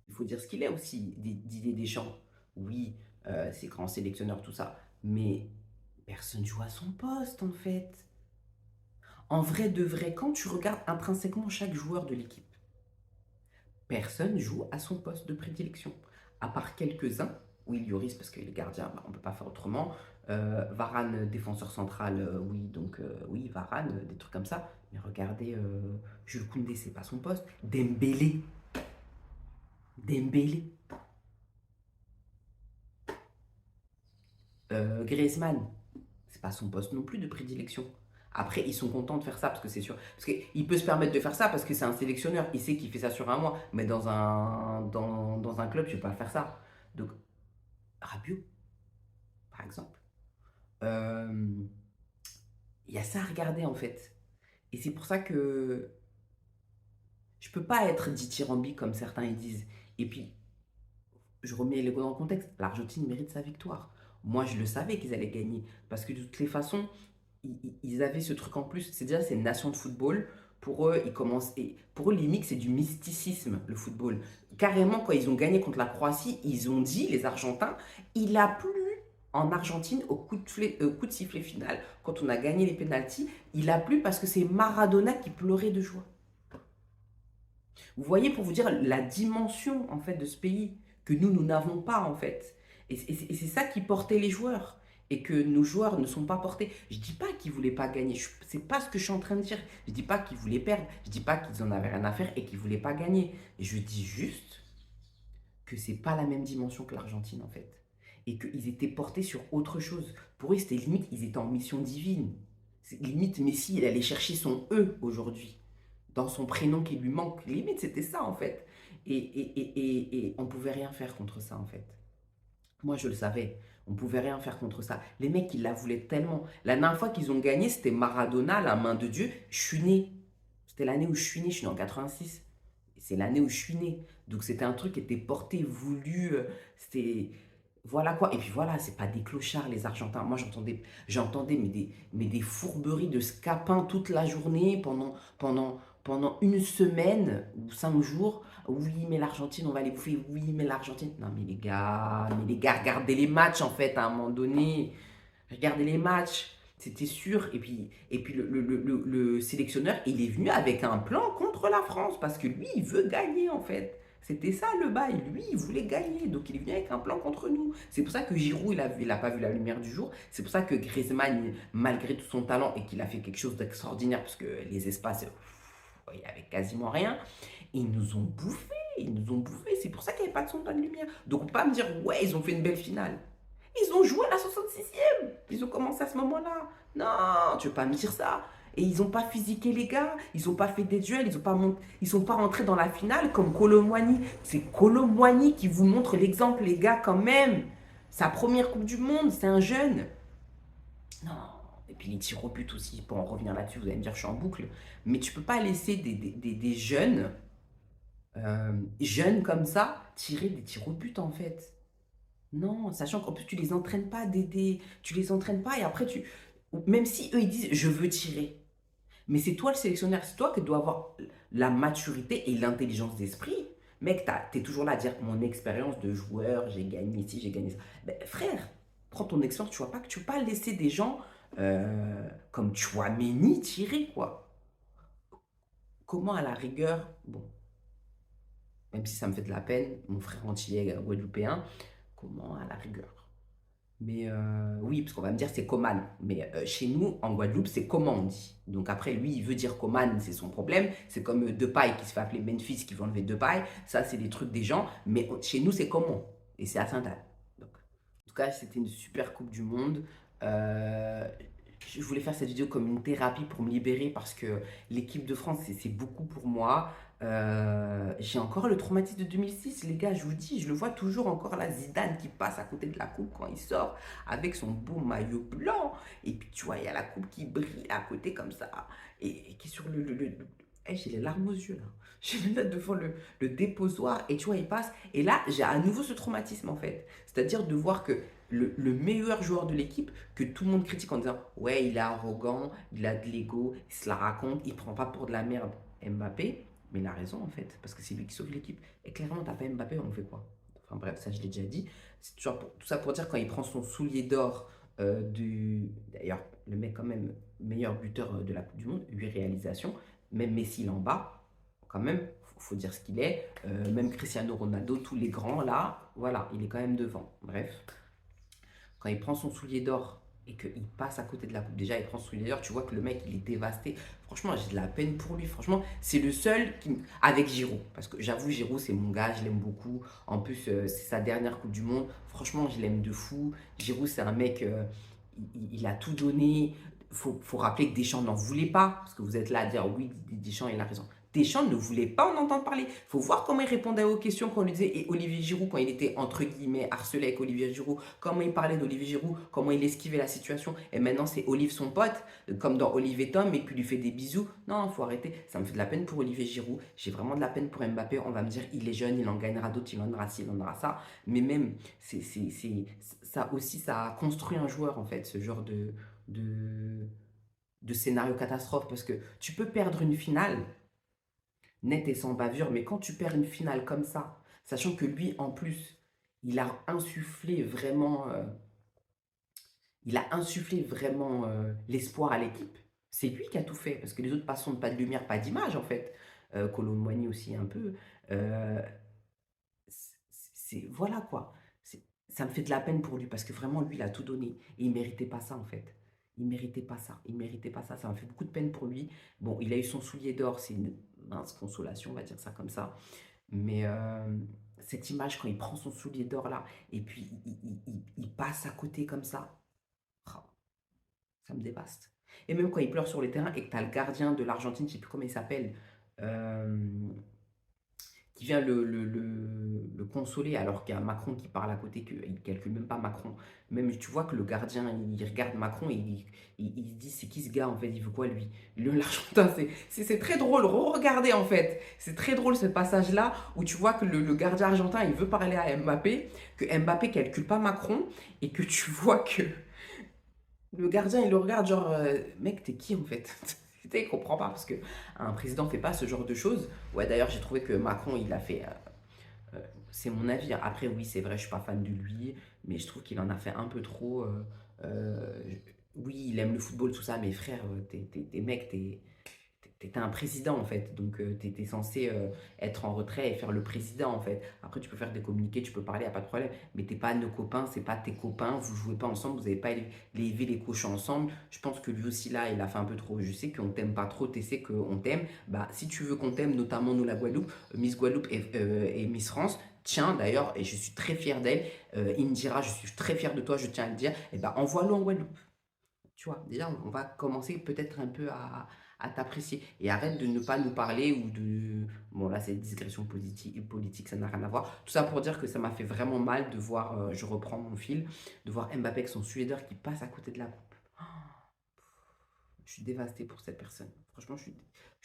Il faut dire ce qu'il est aussi, Didier Deschamps. Oui, c'est grand sélectionneur, tout ça. Mais personne joue à son poste en fait. En vrai de vrai, quand tu regardes intrinsèquement chaque joueur de l'équipe, personne joue à son poste de prédilection. À part quelques-uns, Oui, Lloris, parce qu'il est gardien, bah, on ne peut pas faire autrement. Varane, défenseur central, oui, donc oui, Varane, des trucs comme ça. Mais regardez, Jules Koundé, c'est pas son poste. Dembélé, Dembélé. Griezmann, c'est pas son poste non plus de prédilection. Après, ils sont contents de faire ça parce que c'est sûr. Parce qu'il peut se permettre de faire ça parce que c'est un sélectionneur. Il sait qu'il fait ça sur un mois. Mais dans un club, tu peux pas faire ça. Donc, Rabiot, par exemple. Euh, Il y a ça à regarder en fait. Et c'est pour ça que je peux pas être dithyrambique comme certains ils disent. Et puis, je remets les dans le contexte. L'Argentine mérite sa victoire. Moi, je le savais qu'ils allaient gagner. Parce que de toutes les façons, ils avaient ce truc en plus. C'est déjà, c'est une nation de football. Pour eux, pour eux, limite, c'est du mysticisme, le football. Carrément, quand ils ont gagné contre la Croatie, ils ont dit, les Argentins, il a plu en Argentine au coup de sifflet final, quand on a gagné les pénaltys, il a plu parce que c'est Maradona qui pleurait de joie. Vous voyez, pour vous dire la dimension en fait de ce pays que nous n'avons pas en fait. Et c'est ça qui portait les joueurs et que nos joueurs ne sont pas portés. Je dis pas qu'ils voulaient pas gagner, c'est pas ce que je suis en train de dire. Je dis pas qu'ils voulaient perdre, je dis pas qu'ils en avaient rien à faire et qu'ils voulaient pas gagner. Et je dis juste que c'est pas la même dimension que l'Argentine en fait. Et qu'ils étaient portés sur autre chose. Pour eux, c'était limite, ils étaient en mission divine. Limite, Messi, il allait chercher son E aujourd'hui dans son prénom qui lui manque. Limite, c'était ça en fait. Et on pouvait rien faire contre ça en fait. Moi, je le savais. On pouvait rien faire contre ça. Les mecs, ils la voulaient tellement. La dernière fois qu'ils ont gagné, c'était Maradona, la main de Dieu. Je suis né. C'était l'année où je suis né. Je suis né en 86. C'est l'année où je suis né. Donc c'était un truc qui était porté, voulu. C'était voilà quoi. Et puis voilà, c'est pas des clochards les Argentins. Moi j'entendais mais des fourberies de scapins toute la journée pendant une semaine ou 5 jours. Oui, mais l'Argentine, on va les bouffer. Oui, mais l'Argentine. Non, mais les gars, regardez les matchs en fait à un moment donné. Regardez les matchs. C'était sûr. Et puis le sélectionneur, il est venu avec un plan contre la France parce que lui, il veut gagner en fait. C'était ça le bail. Lui, il voulait gagner. Donc il est venu avec un plan contre nous. C'est pour ça que Giroud, il a pas vu la lumière du jour. C'est pour ça que Griezmann, malgré tout son talent et qu'il a fait quelque chose d'extraordinaire parce que les espaces, il n'y avait quasiment rien. Ils nous ont bouffés. Ils nous ont bouffés. C'est pour ça qu'il n'y avait pas de son de lumière. Donc on peut pas me dire, ouais, ils ont fait une belle finale. Ils ont joué à la 66e. Ils ont commencé à ce moment-là. Non, tu veux pas me dire ça. Et ils n'ont pas physiqué les gars, ils n'ont pas fait des duels, ils sont pas rentrés dans la finale comme Colomwani. C'est Colomwani qui vous montre l'exemple, les gars, quand même. Sa première Coupe du Monde, c'est un jeune. Non, et puis les tirs au but aussi, pour en revenir là-dessus, vous allez me dire, je suis en boucle. Mais tu peux pas laisser des jeunes comme ça tirer des tirs au but, en fait. Non, sachant qu'en plus tu les entraînes pas, tu les entraînes pas et après même si eux ils disent je veux tirer, mais c'est toi le sélectionneur, c'est toi qui dois avoir la maturité et l'intelligence d'esprit. Mec, t'es toujours là à dire mon expérience de joueur, j'ai gagné ici, j'ai gagné ça. Ben, frère, prends ton expérience, tu vois pas que tu peux pas laisser des gens comme Chouameni tirer quoi. Comment à la rigueur, bon, même si ça me fait de la peine, mon frère antillais guadeloupéen, comment à la rigueur. Mais oui, parce qu'on va me dire c'est Coman. Mais chez nous, en Guadeloupe, c'est comment on dit. Donc après, lui, il veut dire Coman, c'est son problème. C'est comme Depay qui se fait appeler Memphis qui veut enlever Depay. Ça, c'est des trucs des gens. Mais chez nous, c'est comment. Et c'est à Sainte-Anne. Donc, en tout cas, c'était une super Coupe du Monde. Euh, je voulais faire cette vidéo comme une thérapie pour me libérer parce que l'équipe de France, c'est beaucoup pour moi. J'ai encore le traumatisme de 2006, les gars, je vous dis, je le vois toujours encore là, Zidane qui passe à côté de la coupe quand il sort avec son beau maillot blanc. Et puis tu vois, il y a la coupe qui brille à côté comme ça. Et qui est sur Eh, j'ai les larmes aux yeux là. Je vais le mettre devant le déposoir et tu vois, il passe. Et là, j'ai à nouveau ce traumatisme en fait. C'est-à-dire de voir que le meilleur joueur de l'équipe, que tout le monde critique en disant ouais, il est arrogant, il a de l'ego, il se la raconte, il prend pas pour de la merde. Mbappé, mais il a raison en fait, parce que c'est lui qui sauve l'équipe. Et clairement, t'as pas Mbappé, on fait quoi? Enfin bref, ça je l'ai déjà dit. C'est toujours tout ça pour dire quand il prend son soulier d'or D'ailleurs, le mec quand même meilleur buteur de la Coupe du Monde, 8 réalisations. Même Messi il est en bas. Quand même, faut dire ce qu'il est. Même Cristiano Ronaldo, tous les grands, là, voilà, il est quand même devant. Bref, quand il prend son soulier d'or et qu'il passe à côté de la coupe, déjà il prend son soulier d'or, tu vois que le mec il est dévasté. Franchement, j'ai de la peine pour lui. Franchement, c'est le seul qui. Avec Giroud. Parce que j'avoue, Giroud, c'est mon gars, je l'aime beaucoup. En plus, c'est sa dernière Coupe du Monde. Franchement, je l'aime de fou. Giroud, c'est un mec, il a tout donné. Faut rappeler que Deschamps n'en voulait pas. Parce que vous êtes là à dire oui, Deschamps, il a raison. Deschamps ne voulait pas en entendre parler. Il faut voir comment il répondait aux questions qu'on lui disait. Et Olivier Giroud, quand il était entre guillemets harcelé avec Olivier Giroud, comment il parlait d'Olivier Giroud, comment il esquivait la situation. Et maintenant, c'est Olive son pote, comme dans Olivier Tom, et puis lui fait des bisous. Non, faut arrêter. Ça me fait de la peine pour Olivier Giroud. J'ai vraiment de la peine pour Mbappé. On va me dire, il est jeune, il en gagnera d'autres, il en aura ci, il en aura ça. Mais même, ça aussi, ça a construit un joueur, en fait, ce genre de, de scénario catastrophe. Parce que tu peux perdre une finale net et sans bavure. Mais quand tu perds une finale comme ça, sachant que lui, en plus, il a insufflé vraiment, l'espoir à l'équipe. C'est lui qui a tout fait, parce que les autres passons de pas de lumière, pas d'image en fait. Kolo Muani aussi un peu. Euh, voilà quoi. Ça me fait de la peine pour lui parce que vraiment lui il a tout donné et il méritait pas ça en fait. Il méritait pas ça. Il méritait pas ça. Ça me fait beaucoup de peine pour lui. Bon, il a eu son soulier d'or, c'est une mince consolation, on va dire ça comme ça. Mais cette image quand il prend son soulier d'or là et puis il passe à côté comme ça, ah, ça me dévaste. Et même quand il pleure sur le terrain et que tu as le gardien de l'Argentine, je sais plus comment il s'appelle, euh, qui vient le consoler alors qu'il y a Macron qui parle à côté, qu'il ne calcule même pas Macron. Même tu vois que le gardien, il regarde Macron et il se dit c'est qui ce gars en fait, il veut quoi lui? L'Argentin, c'est très drôle, regardez en fait. C'est très drôle ce passage-là où tu vois que le gardien argentin, il veut parler à Mbappé, que Mbappé calcule pas Macron et que tu vois que le gardien, il le regarde genre, mec, t'es qui en fait? Tu sais, il comprend pas parce que un président fait pas ce genre de choses. Ouais, d'ailleurs, j'ai trouvé que Macron, il a fait. C'est mon avis, hein. Après, oui, c'est vrai, je suis pas fan de lui, mais je trouve qu'il en a fait un peu trop. Euh, oui, il aime le football, tout ça, mais frère, t'es mec, t'es un président en fait, donc t'es censé être en retrait et faire le président en fait. Après, tu peux faire des communiqués, tu peux parler, y a pas de problème, mais t'es pas nos copains, c'est pas tes copains, vous jouez pas ensemble, vous n'avez pas élevé les cochons ensemble. Je pense que lui aussi là, il a fait un peu trop. Je sais qu'on t'aime pas trop, tu sais qu'on t'aime. Bah, si tu veux qu'on t'aime, notamment nous la Guadeloupe, Miss Guadeloupe et Miss France. Tiens d'ailleurs, et je suis très fier d'elle, Indira, je suis très fier de toi, je tiens à le dire, et bah envoie-le en Guadeloupe. Tu vois, déjà, on va commencer peut-être un peu à t'apprécier. Et arrête de ne pas nous parler ou de. Bon, là, c'est digression politique, ça n'a rien à voir. Tout ça pour dire que ça m'a fait vraiment mal de voir, je reprends mon fil, de voir Mbappé avec son Suédois qui passe à côté de la coupe. Je suis dévasté pour cette personne. Franchement, je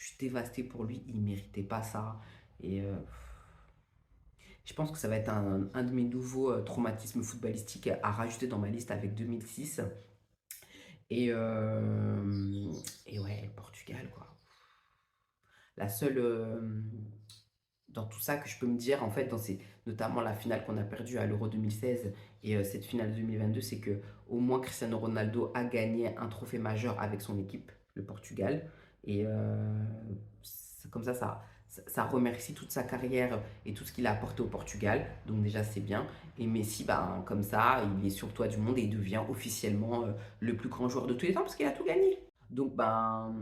suis dévasté pour lui. Il ne méritait pas ça. Et je pense que ça va être un de mes nouveaux traumatismes footballistiques à rajouter dans ma liste avec 2006. Et, et ouais, Portugal, quoi. La seule, dans tout ça que je peux me dire, en fait, notamment la finale qu'on a perdue à l'Euro 2016 et cette finale 2022, c'est que au moins Cristiano Ronaldo a gagné un trophée majeur avec son équipe, le Portugal. Et comme ça remercie toute sa carrière et tout ce qu'il a apporté au Portugal. Donc déjà, c'est bien. Et Messi, ben, comme ça, il est sur le toit du monde et il devient officiellement le plus grand joueur de tous les temps parce qu'il a tout gagné. Donc, ben,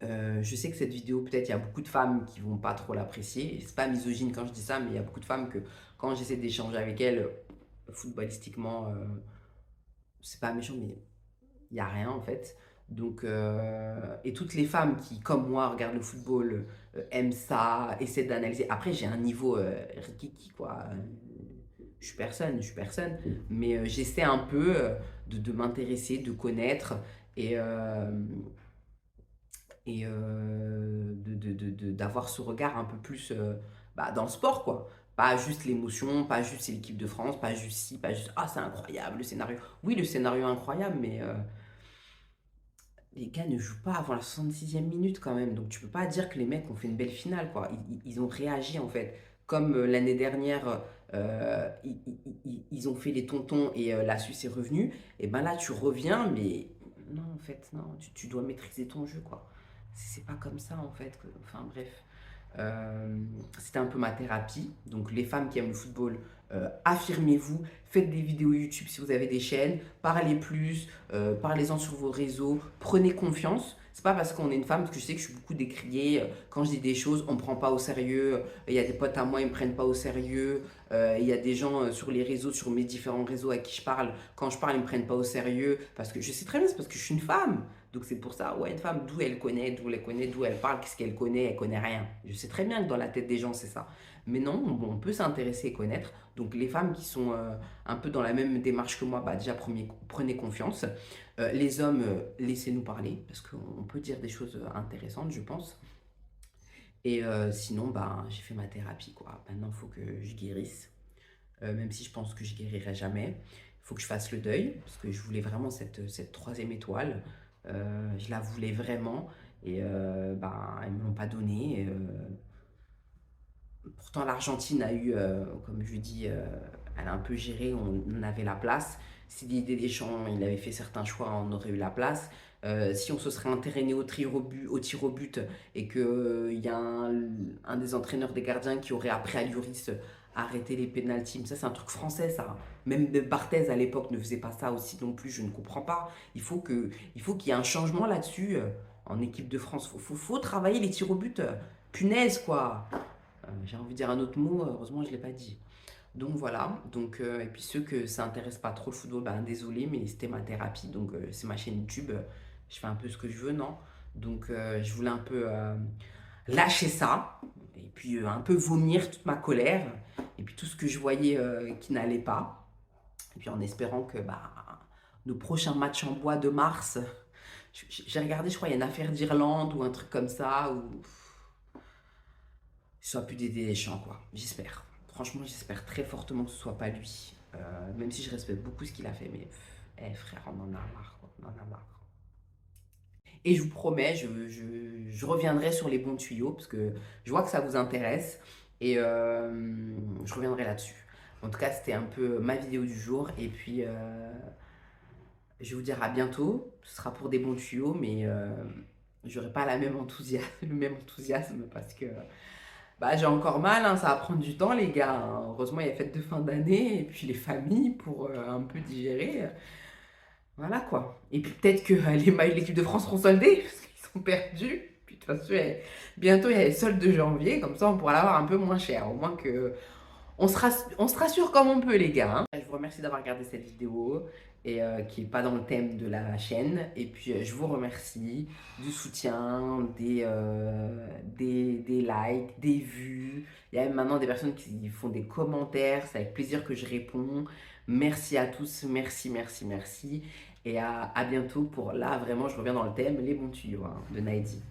je sais que cette vidéo, peut-être, il y a beaucoup de femmes qui vont pas trop l'apprécier. C'est pas misogyne quand je dis ça, mais il y a beaucoup de femmes que quand j'essaie d'échanger avec elles, footballistiquement, c'est pas méchant, mais il y a rien en fait. Donc, et toutes les femmes qui, comme moi, regardent le football, aiment ça, essaient d'analyser. Après, j'ai un niveau rikiki, quoi. Je suis personne, mais j'essaie un peu de m'intéresser, de connaître et, d'avoir ce regard un peu plus bah, dans le sport, quoi. Pas juste l'émotion, pas juste c'est l'équipe de France, pas juste si, pas juste ah c'est incroyable le scénario. Oui, le scénario est incroyable, mais les gars ne jouent pas avant la 66e minute quand même. Donc tu peux pas dire que les mecs ont fait une belle finale, quoi. Ils ont réagi en fait. Comme l'année dernière, ils ont fait les tontons et la Suisse est revenue. Et ben là, tu reviens, mais non, en fait, non. Tu dois maîtriser ton jeu, quoi. C'est pas comme ça, en fait. Enfin, bref. C'était un peu ma thérapie. Donc les femmes qui aiment le football, affirmez-vous, faites des vidéos YouTube si vous avez des chaînes, parlez plus, parlez-en sur vos réseaux, prenez confiance. C'est pas parce qu'on est une femme, parce que je sais que je suis beaucoup décriée, quand je dis des choses, on me prend pas au sérieux, il y a des potes à moi, ils me prennent pas au sérieux, il y a des gens sur les réseaux, sur mes différents réseaux à qui je parle, quand je parle, ils me prennent pas au sérieux, parce que je sais très bien, c'est parce que je suis une femme. Donc c'est pour ça, ouais, une femme, d'où elle parle, qu'est-ce qu'elle connaît, elle connaît rien. Je sais très bien que dans la tête des gens, c'est ça. Mais non, bon, on peut s'intéresser et connaître. Donc les femmes qui sont un peu dans la même démarche que moi, bah, déjà prenez confiance. Les hommes, laissez-nous parler, parce qu'on peut dire des choses intéressantes, je pense. Et sinon, bah, j'ai fait ma thérapie, quoi. Maintenant, il faut que je guérisse, même si je pense que je guérirai jamais. Il faut que je fasse le deuil, parce que je voulais vraiment cette troisième étoile. Je la voulais vraiment, et bah, ils ne me l'ont pas donnée. Pourtant, l'Argentine a eu, comme je dis, elle a un peu géré, on avait la place. Si Didier Deschamps, il avait fait certains choix, on aurait eu la place. Si on se serait entraîné au tir au but et qu'il y a un des entraîneurs des gardiens qui aurait appris à Lloris à arrêter les pénaltys, ça c'est un truc français ça. Même de Barthez à l'époque ne faisait pas ça aussi non plus, je ne comprends pas. Il faut qu'il y ait un changement là-dessus en équipe de France. Faut travailler les tirs au but. Punaise quoi. J'ai envie de dire un autre mot, heureusement je ne l'ai pas dit. Donc voilà, donc, et puis ceux que ça intéresse pas trop le football, ben désolé, mais c'était ma thérapie, donc c'est ma chaîne YouTube, je fais un peu ce que je veux, non? Donc je voulais un peu lâcher ça, et puis un peu vomir toute ma colère, et puis tout ce que je voyais qui n'allait pas, et puis en espérant que bah, nos prochains matchs en bois de mars, j'ai regardé, je crois, il y a une affaire d'Irlande ou un truc comme ça, où soit plus d'aider les champs, quoi. J'espère. Franchement, j'espère très fortement que ce soit pas lui. Même si je respecte beaucoup ce qu'il a fait, mais frère, on en a marre, quoi. On en a marre. Et je vous promets, je reviendrai sur les bons tuyaux, parce que je vois que ça vous intéresse, et je reviendrai là-dessus. En tout cas, c'était un peu ma vidéo du jour, et puis je vais vous dire à bientôt. Ce sera pour des bons tuyaux, mais j'aurai pas le même enthousiasme, parce que bah, j'ai encore mal, hein, ça va prendre du temps, les gars, hein. Heureusement, il y a fête de fin d'année et puis les familles pour un peu digérer. Voilà quoi. Et puis peut-être que les maillots de l'équipe de France seront soldés parce qu'ils sont perdus. Puis de toute façon, bientôt il y a les soldes de janvier, comme ça on pourra l'avoir un peu moins cher. Au moins que on se rassure comme on peut, les gars, hein. Je vous remercie d'avoir regardé cette vidéo et qui n'est pas dans le thème de la chaîne. Et puis, je vous remercie du soutien, des likes, des vues. Il y a même maintenant des personnes qui font des commentaires. C'est avec plaisir que je réponds. Merci à tous. Merci, merci, merci. Et à bientôt pour là, vraiment, je reviens dans le thème, les bons tuyaux hein, de Naïdi.